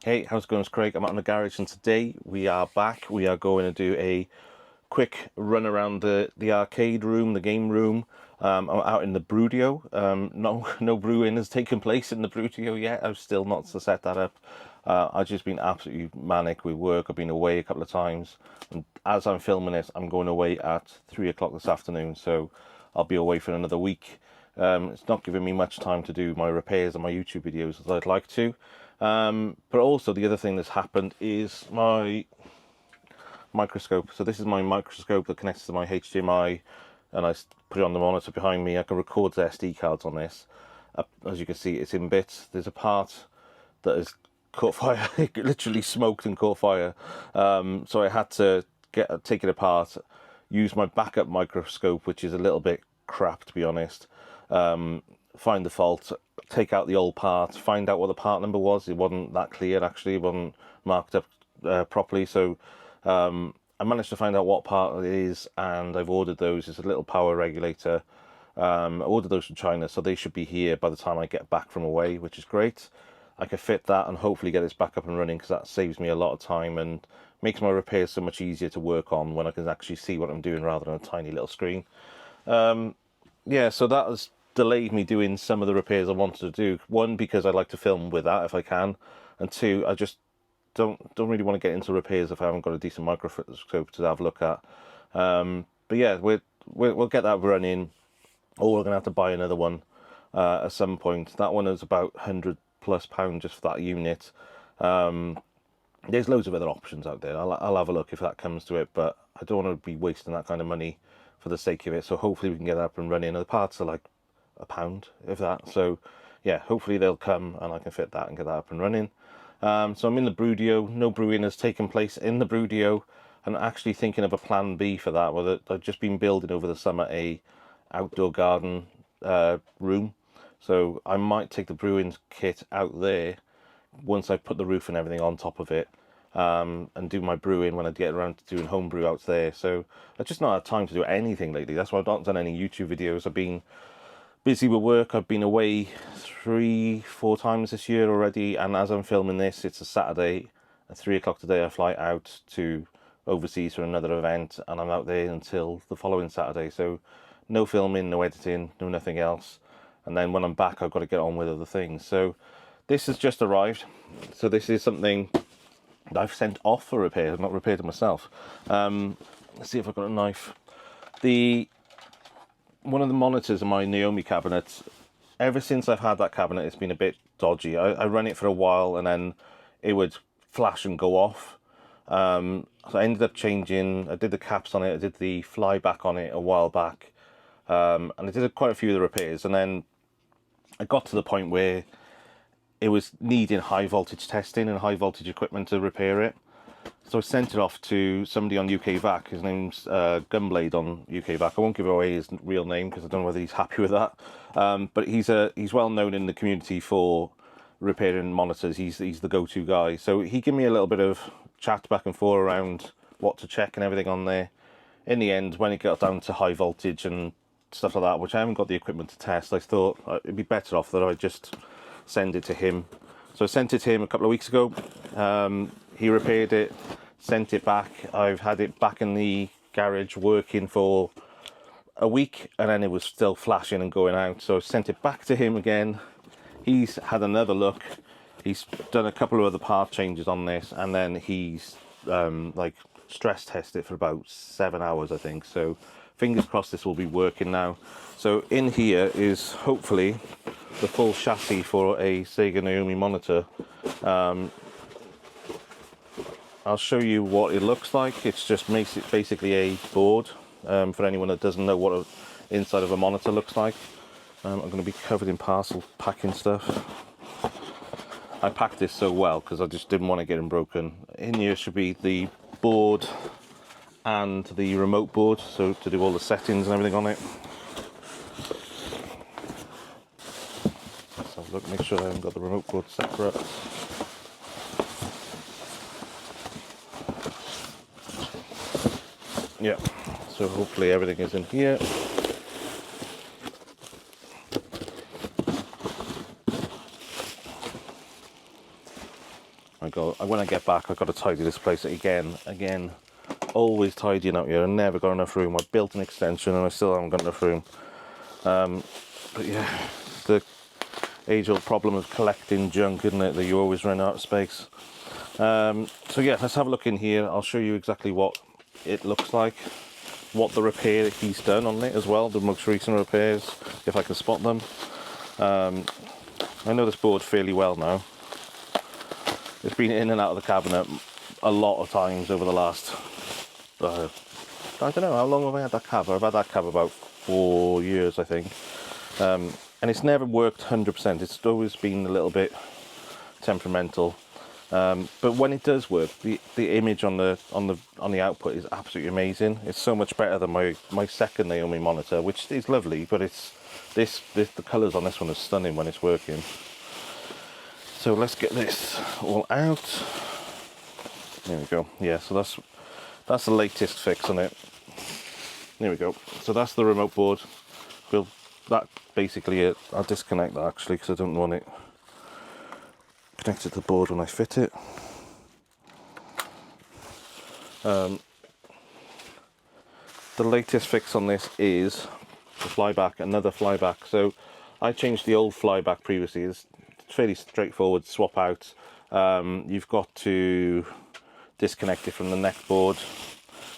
Hey, how's it going? It's Craig. I'm out in the garage, and today we are back. We are going to do a quick run around the arcade room, the game room. I'm out in the Brudio. No brewing has taken place in the Brudio yet. I've still not to set that up. I've just been absolutely manic with work. I've been away a couple of times, and as I'm filming this, I'm going away at 3 o'clock this afternoon. So I'll be away for another week. It's not giving me much time to do my repairs on my YouTube videos as I'd like to. But also the other thing that's happened is my microscope. So this is my microscope that connects to my HDMI, and I put it on the monitor behind me. I can record the SD cards on this. As you can see, it's in bits. There's a part that has caught fire. It literally smoked and caught fire. So I had to take it apart, use my backup microscope, which is a little bit crap to be honest. Find the fault, take out the old part, find out what the part number was. It wasn't that clear actually. It wasn't marked up properly. So I managed to find out what part it is, and I've ordered those. It's a little power regulator. I ordered those from China, so they should be here by the time I get back from away, which is great. I can fit that and hopefully get this back up and running, because that saves me a lot of time and makes my repairs so much easier to work on when I can actually see what I'm doing rather than a tiny little screen. Yeah, so that has delayed me doing some of the repairs I wanted to do. One, because I like to film with that if I can, and two, I just don't really want to get into repairs if I haven't got a decent microscope to have a look at. But yeah, we'll get that running, or we're gonna have to buy another one at some point. That one is about £100+ just for that unit. There's loads of other options out there. I'll have a look if that comes to it, but I don't want to be wasting that kind of money for the sake of it. So hopefully we can get that up and running. And the parts are like £1, if that. So yeah, hopefully they'll come and I can fit that and get that up and running. So I'm in the Brudio. No brewing has taken place in the Brudio, and actually thinking of a plan B for that. Well, I've just been building over the summer a outdoor garden room, so I might take the brewing kit out there once I put the roof and everything on top of it, and do my brewing when I get around to doing homebrew out there. So I've just not had time to do anything lately. That's why I've not done any YouTube videos. I've been busy with work. I've been away 3-4 times this year already, and as I'm filming this, it's a Saturday at 3 o'clock today. I fly out to overseas for another event, and I'm out there until the following Saturday. So no filming, no editing, no nothing else. And then when I'm back, I've got to get on with other things. So this has just arrived. So this is something that I've sent off for repair. I've not repaired it myself. Let's see if I've got a knife. One of the monitors in my Naomi cabinet, ever since I've had that cabinet, it's been a bit dodgy. I ran it for a while and then it would flash and go off. So I ended up changing, I did the caps on it, I did the flyback on it a while back, and I did quite a few of the repairs, and then I got to the point where it was needing high voltage testing and high voltage equipment to repair it. So I sent it off to somebody on UKVac. His name's Gunblade on UKVac. I won't give away his real name because I don't know whether he's happy with that. But he's well known in the community for repairing monitors. He's the go-to guy. So he gave me a little bit of chat back and forth around what to check and everything on there. In the end, when it got down to high voltage and stuff like that, which I haven't got the equipment to test, I thought it'd be better off that I just send it to him. So I sent it to him a couple of weeks ago. He repaired it, sent it back. I've had it back in the garage working for a week, and then it was still flashing and going out. So I sent it back to him again. He's had another look. He's done a couple of other part changes on this, and then he's like stress tested it for about 7 hours, I think. So fingers crossed this will be working now. So in here is hopefully the full chassis for a Sega Naomi monitor. I'll show you what it looks like. It's just basically a board, for anyone that doesn't know what the inside of a monitor looks like. I'm going to be covered in parcel packing stuff. I packed this so well because I just didn't want to get them broken. In here should be the board and the remote board, so to do all the settings and everything on it. Let's have a look, make sure I haven't got the remote board separate. Yeah, so hopefully everything is in here. when I get back, I've got to tidy this place again. Always tidying out here. I never got enough room. I built an extension and I still haven't got enough room. But yeah, the age-old problem of collecting junk, isn't it? That you always run out of space. So yeah, let's have a look in here. I'll show you exactly what it looks like, what the repair he's done on it as well, the most recent repairs, if I can spot them. I know this board fairly well now. It's been in and out of the cabinet a lot of times over the last, I don't know, how long have I had that cab? I've had that cab about 4 years, I think. And it's never worked 100%. It's always been a little bit temperamental. But when it does work, the image on the output is absolutely amazing. It's so much better than my second Naomi monitor, which is lovely, but the colours on this one are stunning when it's working. So let's get this all out. There we go. Yeah, so that's the latest fix on it. There we go. So that's the remote board. That basically it. I'll disconnect that actually because I don't want it connected to the board when I fit it. The latest fix on this is the flyback, another flyback. So I changed the old flyback previously. It's fairly straightforward swap out. You've got to disconnect it from the neck board.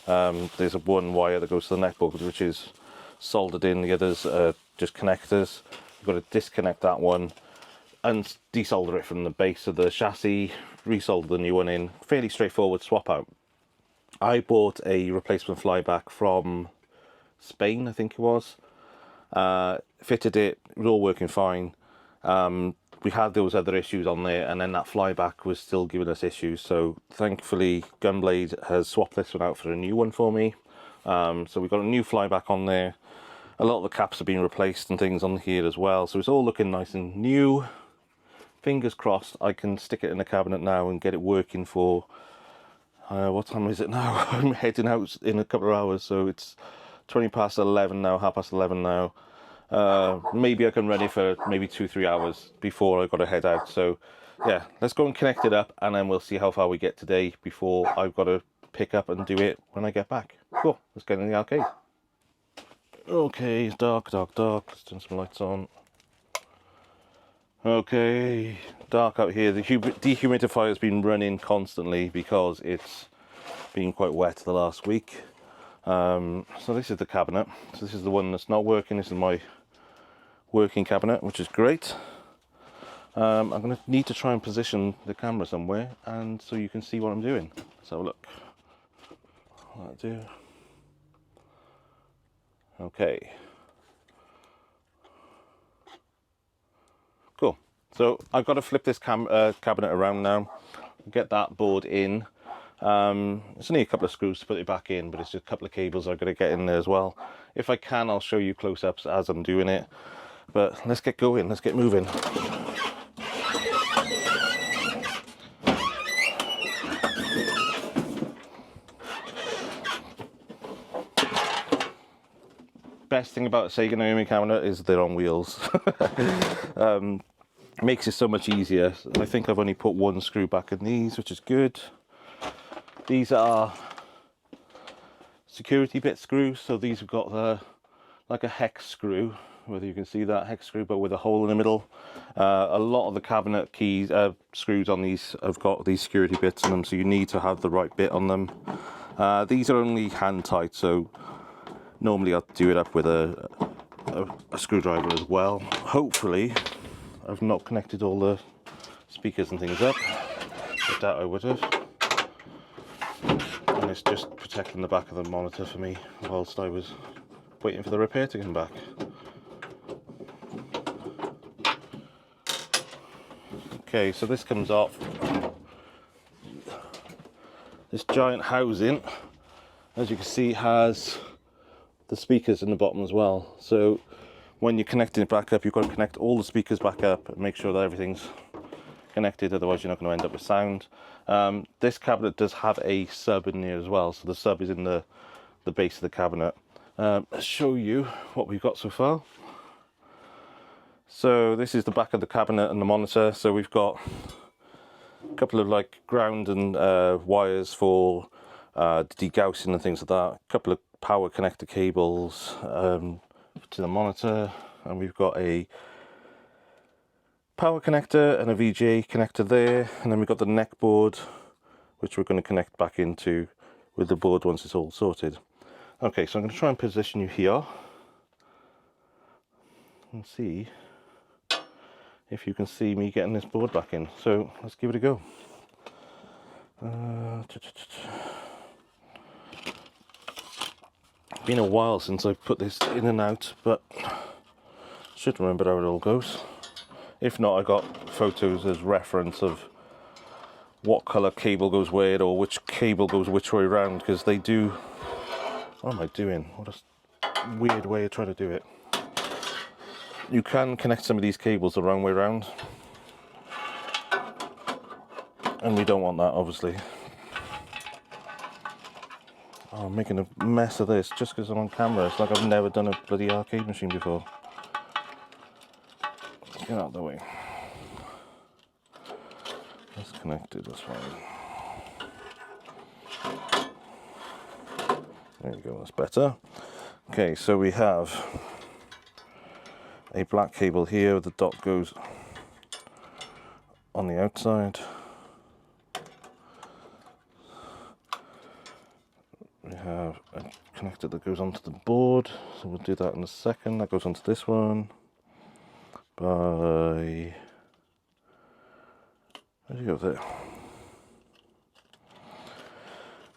There's one wire that goes to the neck board which is soldered in, the others are just connectors. You've got to disconnect that one and desolder it from the base of the chassis, resolder the new one in. Fairly straightforward swap out. I bought a replacement flyback from Spain, I think it was. Fitted it, it was all working fine. We had those other issues on there, and then that flyback was still giving us issues. So thankfully, Gunblade has swapped this one out for a new one for me. So we've got a new flyback on there. A lot of the caps have been replaced and things on here as well. So it's all looking nice and new. Fingers crossed I can stick it in the cabinet now and get it working for, what time is it now? I'm heading out in a couple of hours, so it's 20 past 11 now, half past 11 now. Maybe I can run it for maybe 2-3 hours before I got to head out. So yeah, let's go and connect it up and then we'll see how far we get today before I've got to pick up and do it when I get back. Cool, let's get in the arcade. Okay, it's dark. Let's turn some lights on. Okay, dark out here. The dehumidifier has been running constantly because it's been quite wet the last week. So this is the cabinet. So this is the one that's not working. This is my working cabinet, which is great. I'm going to need to try and position the camera somewhere, and so you can see what I'm doing. Let's have a look. That'll do. Okay. Cool. So I've got to flip this cabinet around now, get that board in. It's only a couple of screws to put it back in, but it's just a couple of cables I've got to get in there as well. If I can, I'll show you close-ups as I'm doing it. But let's get going, let's get moving. Best thing about a Sega Naomi cabinet is they're on wheels. Makes it so much easier. I think I've only put one screw back in these, which is good. These are security bit screws, so these have got like a hex screw, whether you can see that hex screw, but with a hole in the middle. A lot of the cabinet keys screws on these have got these security bits in them, so you need to have the right bit on them. These are only hand tight, so normally I'll do it up with a screwdriver as well. Hopefully I've not connected all the speakers and things up. I doubt I would have. And it's just protecting the back of the monitor for me whilst I was waiting for the repair to come back. Okay, so this comes off. This giant housing, as you can see, has the speakers in the bottom as well. So when you're connecting it back up, you've got to connect all the speakers back up and make sure that everything's connected, otherwise you're not going to end up with sound. This cabinet does have a sub in there as well, so the sub is in the base of the cabinet. Let's show you what we've got so far. So this is the back of the cabinet and the monitor. So we've got a couple of like ground and wires for degaussing and things like that, a couple of power connector cables to the monitor, and we've got a power connector and a VGA connector there, and then we've got the neck board which we're going to connect back into with the board once it's all sorted. Okay, so I'm going to try and position you here and see if you can see me getting this board back in. So let's give it a go. Been a while since I've put this in and out, but should remember how it all goes. If not, I got photos as reference of what colour cable goes where, or which cable goes which way around, because they do... What am I doing? What a weird way of trying to do it. You can connect some of these cables the wrong way around, and we don't want that, obviously. Oh, I'm making a mess of this just because I'm on camera. It's like I've never done a bloody arcade machine before. Get out of the way. That's connected, that's fine. There you go, that's better. Okay, so we have a black cable here, the dot goes on the outside. We have a connector that goes onto the board, so we'll do that in a second. That goes onto this one by... Where do you go there?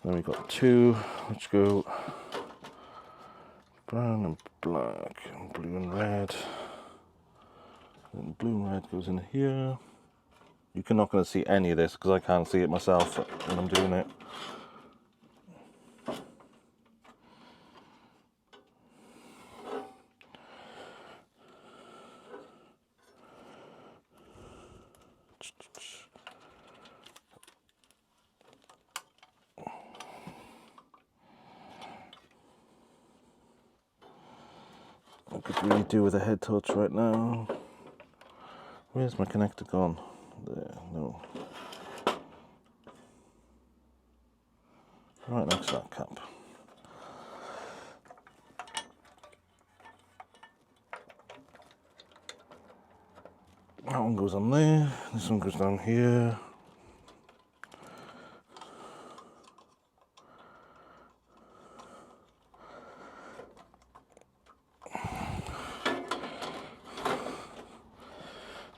Then we've got two which go brown and black and blue and red. And blue and red goes in here. You're not going to see any of this because I can't see it myself when I'm doing it. I could really do with a head touch right now. Where's my connector gone? There, no. Right next to that cap. That one goes on there, this one goes down here.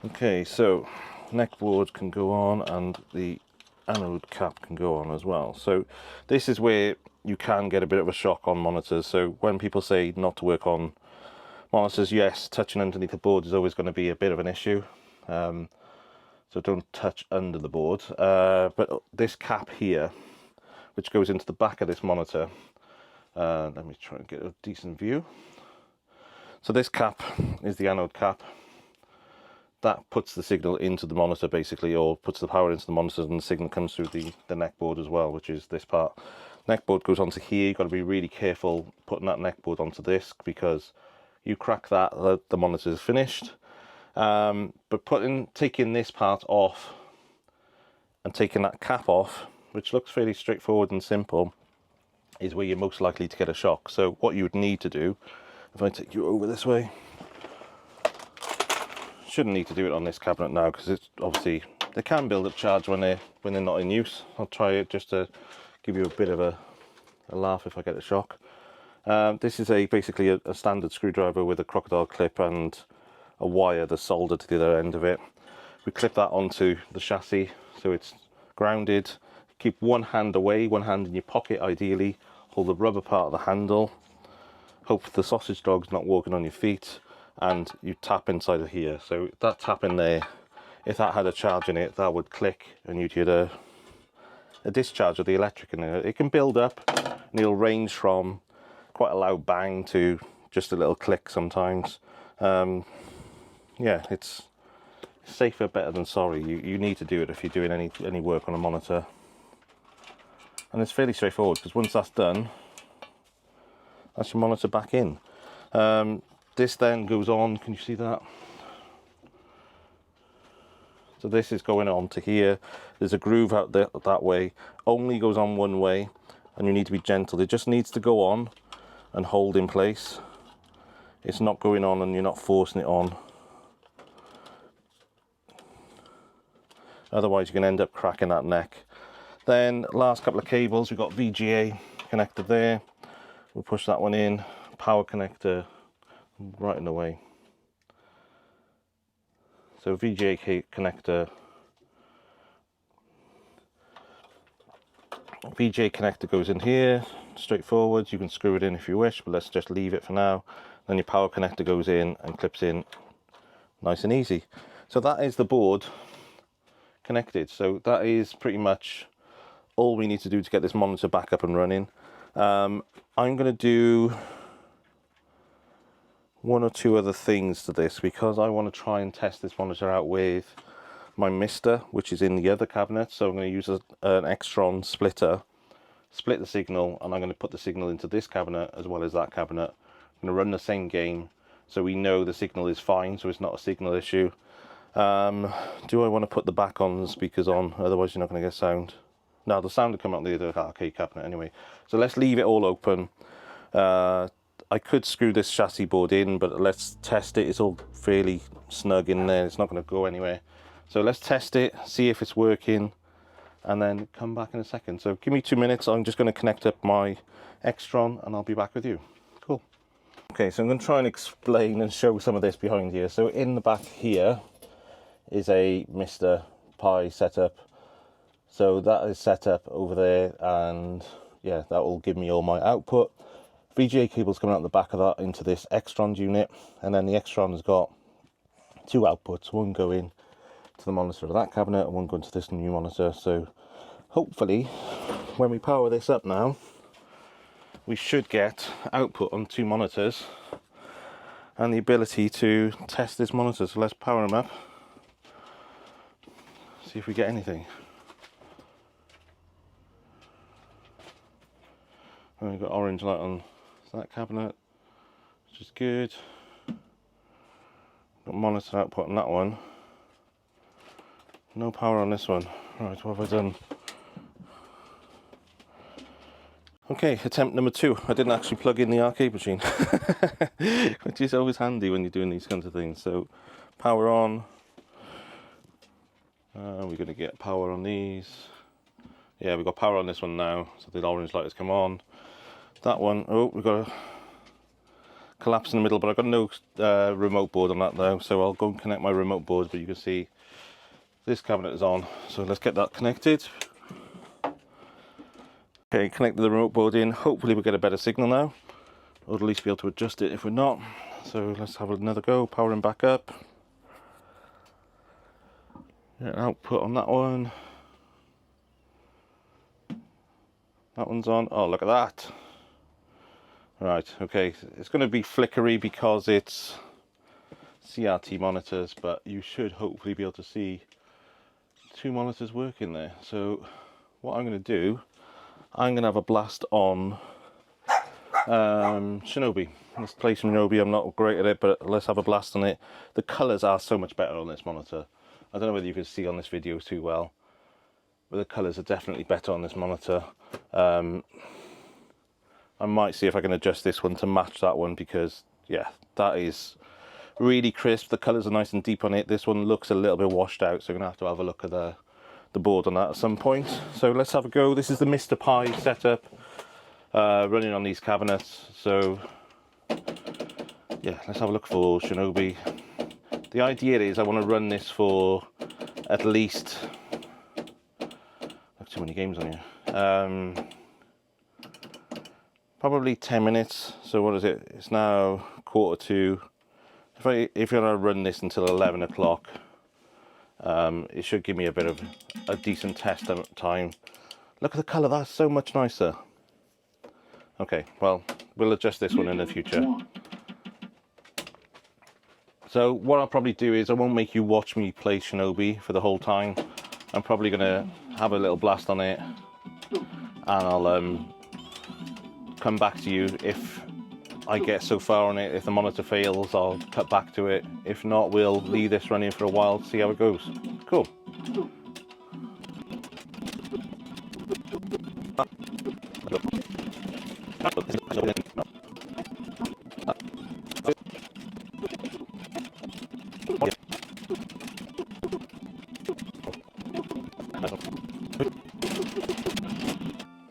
Okay, so neck board can go on and the anode cap can go on as well. So this is where you can get a bit of a shock on monitors. So when people say not to work on monitors, yes, touching underneath the board is always going to be a bit of an issue. So don't touch under the board. But this cap here, which goes into the back of this monitor, let me try and get a decent view. So this cap is the anode cap. That puts the signal into the monitor basically, or puts the power into the monitor, and the signal comes through the neck board as well, which is this part. Neck board goes onto here. You've got to be really careful putting that neck board onto this, because you crack that, the monitor is finished. But taking this part off and taking that cap off, which looks fairly straightforward and simple, is where you're most likely to get a shock. So what you would need to do, if I take you over this way, shouldn't need to do it on this cabinet now, because it's obviously they can build up charge when they're not in use. I'll try it just to give you a bit of a laugh if I get a shock. This is basically a standard screwdriver with a crocodile clip and a wire that's soldered to the other end of it. We clip that onto the chassis so it's grounded. Keep one hand away, one hand in your pocket ideally. Hold the rubber part of the handle. Hope the sausage dog's not walking on your feet. And you tap inside of here. So that tap in there, if that had a charge in it, that would click and you'd get a discharge of the electric in there. It can build up and it'll range from quite a loud bang to just a little click sometimes. Yeah, it's safer, better than sorry. You need to do it if you're doing any work on a monitor. And it's fairly straightforward, because once that's done, that's your monitor back in. This then goes on, can you see that? So this is going on to here. There's a groove out there that way. Only goes on one way, and you need to be gentle. It just needs to go on and hold in place. It's not going on and you're not forcing it on. Otherwise you can end up cracking that neck. Then last couple of cables, we've got VGA connector there. We'll push that one in. Power connector right in the way. So VGA connector. VGA connector goes in here, straightforward. You can screw it in if you wish, but let's just leave it for now. Then your power connector goes in and clips in, nice and easy. So that is the board connected. So that is pretty much all we need to do to get this monitor back up and running. I'm going to do one or two other things to this because I want to try and test this monitor out with my Mister, which is in the other cabinet. So I'm going to use an Extron splitter, split the signal, and I'm going to put the signal into this cabinet as well as that cabinet. I'm going to run the same game so we know the signal is fine, so it's not a signal issue. Do I want to put the back on the speakers on? Otherwise you're not going to get sound. No, the sound will come out the other arcade cabinet anyway. So let's leave it all open. I could screw this chassis board in, but let's test it. It's all fairly snug in there. It's not going to go anywhere. So let's test it, see if it's working, and then come back in a second. So give me 2 minutes. I'm just going to connect up my Extron and I'll be back with you. Cool. Okay, so I'm going to try and explain and show some of this behind here. So in the back here is a Mr. Pi setup. So that is set up over there, and yeah, that will give me all my output. VGA cables coming out the back of that into this Extron unit, and then the Extron has got two outputs, one going to the monitor of that cabinet and one going to this new monitor. So hopefully when we power this up now, we should get output on two monitors and the ability to test this monitor. So let's power them up, see if we get anything. And we've got orange light on that cabinet, which is good. Got monitor output on that one. No power on this one. Right, what have I done? Okay, attempt number 2. I didn't actually plug in the arcade machine, which is always handy when you're doing these kinds of things. So, power on. We're going to get power on these. Yeah, we've got power on this one now, so the orange light has come on. That one, oh, we've got a collapse in the middle, but I've got no remote board on that though, so I'll go and connect my remote board. But you can see this cabinet is on, so let's get that connected. Okay, connected the remote board in. Hopefully we'll get a better signal now, or at least be able to adjust it if we're not. So let's have another go, powering back up. Get an output on that one. That one's on. Oh, look at that. Right, okay, it's going to be flickery because it's CRT monitors, but you should hopefully be able to see two monitors working there. So what I'm going to do, I'm going to have a blast on Shinobi. Let's play some Shinobi. I'm not great at it, but let's have a blast on it. The colours are so much better on this monitor. I don't know whether you can see on this video too well, but the colours are definitely better on this monitor. I might see if I can adjust this one to match that one, because yeah, that is really crisp. The colours are nice and deep on it. This one looks a little bit washed out, so I'm going to have a look at the board on that at some point. So let's have a go. This is the Mr. Pi setup running on these cabinets. So yeah, let's have a look for Shinobi. The idea is I want to run this for at least, too many games on here. Probably 10 minutes. So what is it? It's now 1:45. If you're going to run this until 11 o'clock, it should give me a bit of a decent test time. Look at the colour, that's so much nicer. Okay, well, we'll adjust this one in the future. So what I'll probably do is I won't make you watch me play Shinobi for the whole time. I'm probably going to have a little blast on it, and I'll come back to you if I get so far on it. If the monitor fails, I'll cut back to it. If not, we'll leave this running for a while to see how it goes. Cool.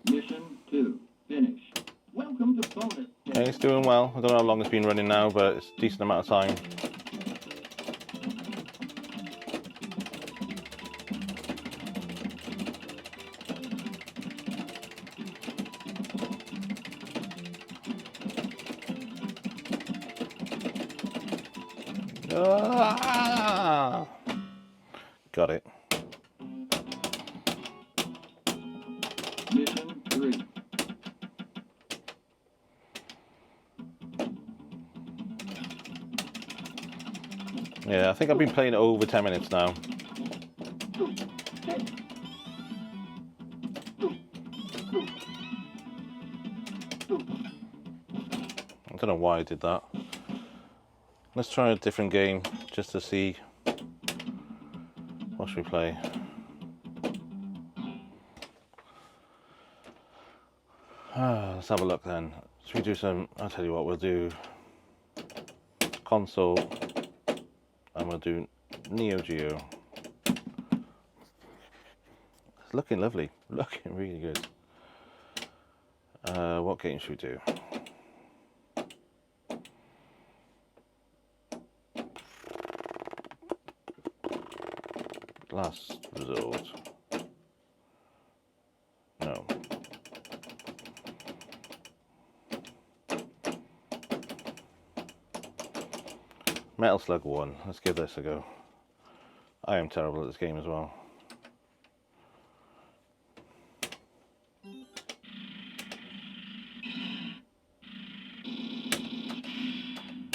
Mission 2 finished. Welcome to bonus. Okay, it's doing well. I don't know how long it's been running now, but it's a decent amount of time. Ah! Got it. Mission 3. Yeah, I think I've been playing it over 10 minutes now. I don't know why I did that. Let's try a different game just to see. What should we play? Let's have a look then. Should we do some? I'll tell you what, we'll do console and we'll do Neo Geo. It's looking lovely, looking really good. What game should we do? Last resort. No. Metal Slug 1. Let's give this a go. I am terrible at this game as well.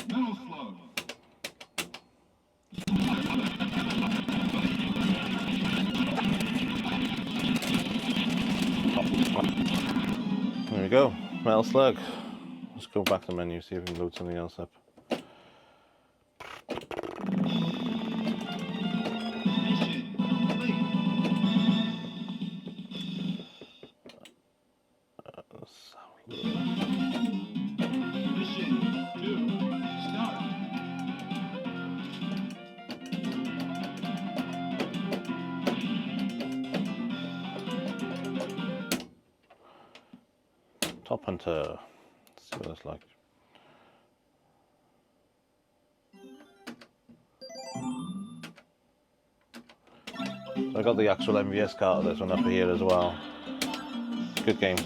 Metal Slug. There we go. Metal Slug. Let's go back to the menu, see if we can load something else up. Mission complete. Mission 2 start. Top Hunter. Let's see what that's like. I got the actual MVS card of this one up here as well. Good game.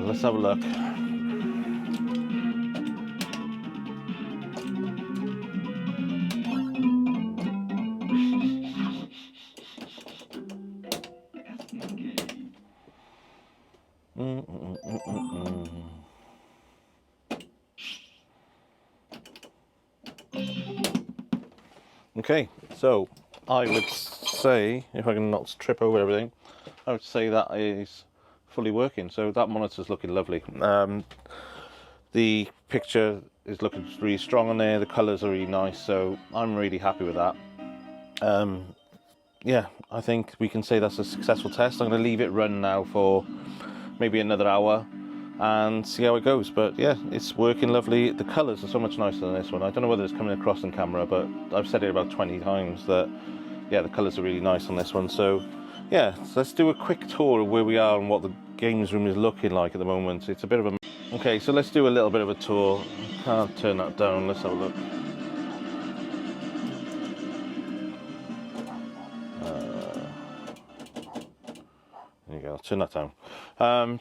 Let's have a look. Okay, so I would say, if I can not trip over everything, I would say that is fully working. So that monitor's looking lovely. The picture is looking really strong on there. The colours are really nice, so I'm really happy with that. Yeah, I think we can say that's a successful test. I'm going to leave it run now for maybe another hour and see how it goes. But yeah, it's working lovely. The colours are so much nicer than this one. I don't know whether it's coming across in camera, but I've said it about 20 times that yeah, the colours are really nice on this one. So yeah, so let's do a quick tour of where we are and what the games room is looking like at the moment. It's a bit of a... Okay, so let's do a little bit of a tour. Can't turn that down. Let's have a look. There you go, I'll turn that down.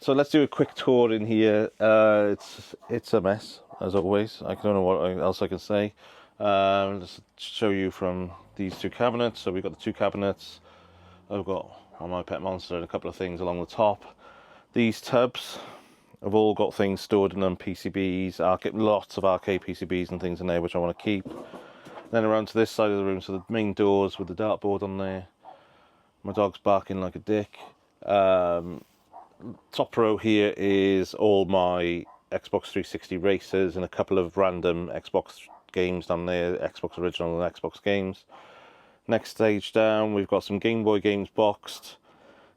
So let's do a quick tour in here. It's a mess, as always. I don't know what else I can say. Let's show you from these two cabinets. So we've got the two cabinets. I've got on my pet monster and a couple of things along the top. These tubs I've all got things stored in them, PCBs, lots of arcade PCBs and things in there which I want to keep. Then around to this side of the room, so the main doors with the dartboard on there. My dog's barking like a dick. Top row here is all my Xbox 360 races and a couple of random Xbox games down there, Xbox original and Xbox games. Next stage down, we've got some Game Boy games boxed,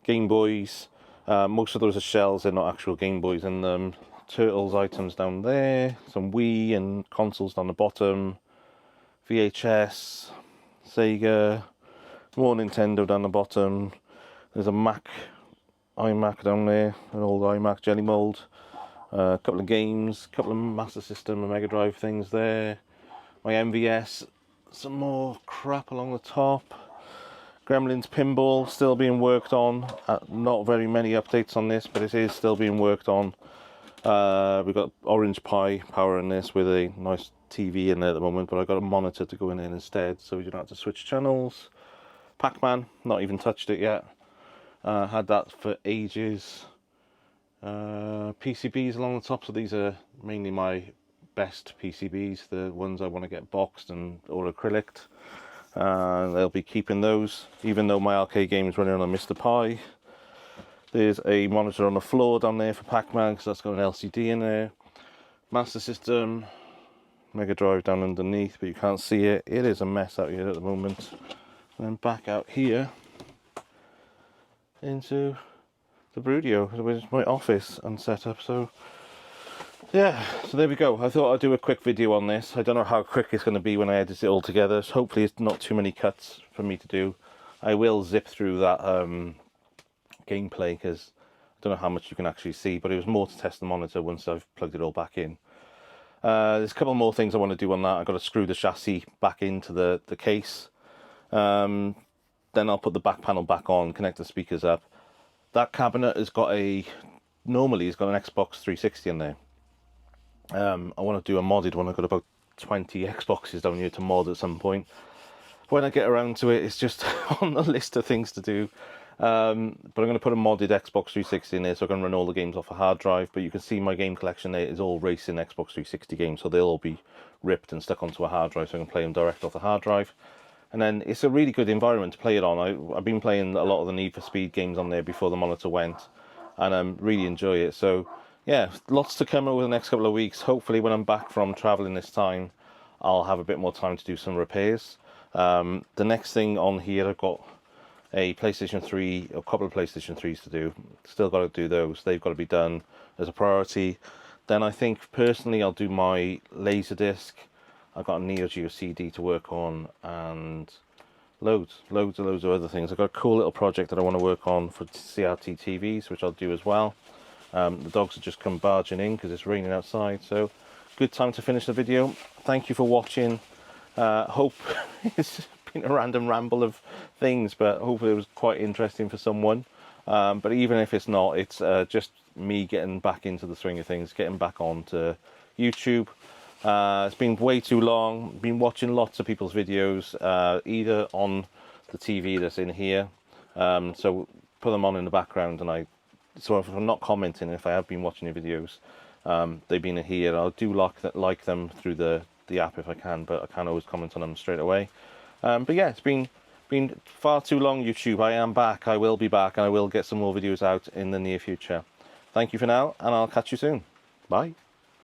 Game Boys. Most of those are shells, they're not actual Game Boys in them. Turtles items down there, some Wii and consoles down the bottom, VHS, Sega, more Nintendo down the bottom. There's a iMac down there, an old iMac jelly mold. A couple of games, a couple of Master System and Mega Drive things there. My MVS, some more crap along the top. Gremlins Pinball still being worked on. Not very many updates on this, but it is still being worked on. We've got Orange Pi power in this with a nice TV in there at the moment, but I've got a monitor to go in there instead, so we don't have to switch channels. Pac-Man, not even touched it yet. Had that for ages. PCBs along the top, so these are mainly my best PCBs, the ones I want to get boxed and or acrylic. They'll be keeping those, even though my arcade game is running on a Mr. Pi. There's a monitor on the floor down there for Pac-Man, because that's got an LCD in there. Master System, Mega Drive down underneath, but you can't see it. It is a mess out here at the moment. And then back out here into the Brudio, which is my office and setup. So yeah, so there we go. I thought I'd do a quick video on this. I don't know how quick it's going to be when I edit it all together, so hopefully it's not too many cuts for me to do. I will zip through that gameplay, because I don't know how much you can actually see, but it was more to test the monitor once I've plugged it all back in. There's a couple more things I want to do on that. I've got to screw the chassis back into the case. Then I'll put the back panel back on, connect the speakers up. That cabinet has got normally it's got an Xbox 360 in there. I want to do a modded one. I've got about 20 Xboxes down here to mod at some point. When I get around to it, it's just on the list of things to do. But I'm going to put a modded Xbox 360 in there, so I can run all the games off a hard drive. But you can see my game collection there is all racing Xbox 360 games, so they'll all be ripped and stuck onto a hard drive, so I can play them direct off the hard drive. And then it's a really good environment to play it on. I've been playing a lot of the Need for Speed games on there before the monitor went, and I really enjoy it. So yeah, lots to come over the next couple of weeks. Hopefully when I'm back from traveling this time, I'll have a bit more time to do some repairs. The next thing on here, I've got a PlayStation 3, a couple of PlayStation 3s to do. Still got to do those. They've got to be done as a priority. Then I think personally I'll do my Laserdisc. I've got a Neo Geo CD to work on, and loads of other things. I've got a cool little project that I want to work on for CRT TVs, which I'll do as well. The dogs have just come barging in because it's raining outside, so good time to finish the video. Thank you for watching. Hope it's been a random ramble of things, but hopefully it was quite interesting for someone. But even if it's not, it's just me getting back into the swing of things, getting back onto YouTube. It's been way too long. Been watching lots of people's videos, either on the TV that's in here, so put them on in the background, and so if I'm not commenting, if I have been watching your videos, they've been in here. I do like them through the app if I can, but I can't always comment on them straight away. But yeah, it's been far too long, YouTube. I am back. I will be back, and I will get some more videos out in the near future. Thank you for now, and I'll catch you soon. Bye.